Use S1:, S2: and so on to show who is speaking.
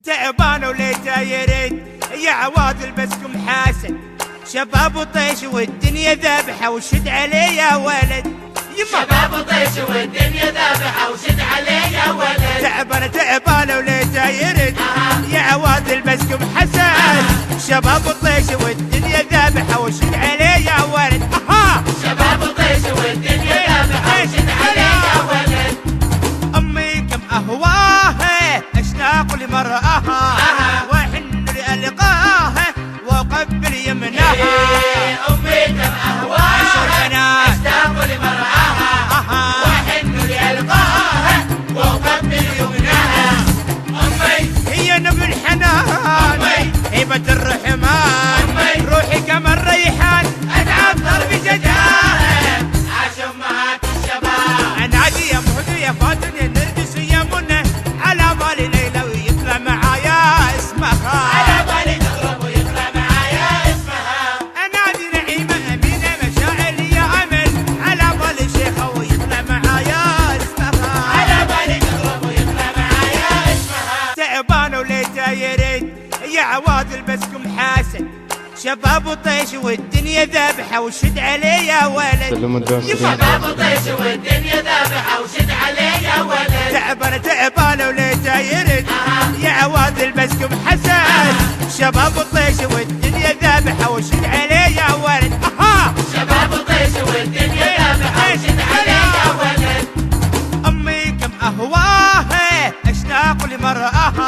S1: تعبان وليته يريد يا عوادل بسكم حاسد، شباب وطيش والدنيا ذابحة وشد عليه يا ولد.
S2: شباب وطيش والدنيا ذابحة وشد عليه يا ولد.
S1: تعبان وليته يريد يا عوادل بسكم حسد، شباب وطيش والدنيا ذابحة وشد عليه يا ولد.
S2: شباب وطيش والدنيا ذابحة وشد عليه يا ولد.
S1: أمي كم أهواها أشتاق لمرأها وأحن لألقاها وأقبل يمنها.
S2: أمي كم أهواها أشتاق لمرأها وأحن لألقاها وأقبل يمنها. أمي
S1: هي نبي الحنان هيبة الرحمن، روحي كما الريحان أتعب ضرب شجاعة.
S2: عاش أمهات الشباب.
S1: أنادي يا مهدي يا فاتن يا نرجس يا منى، على بالي ليلى ويطلع معايا اسمها،
S2: على بالي تغرب ويطلع معايا اسمها.
S1: أنادي نعيمة أمينة مشاعر يا عمل، على بالي شيخة ويطلع معايا اسمها،
S2: على بالي تغرب ويطلع معايا اسمها.
S1: تعبان وليته يريد يا عوادل بسكم حاسد، شباب وطيش والدنيا ذابحة وشد عليه يا ولد.
S2: شباب وطيش والدنيا ذابحة وشد عليه يا ولد.
S1: تعبان وليته يريد يا عوادل بسكم حسد، شباب وطيش والدنيا ذابحة وشد عليه يا ولد.
S2: شباب وطيش والدنيا ذابحة وشد عليه يا ولد.
S1: أمي كم أهواها أشتاق لمرأها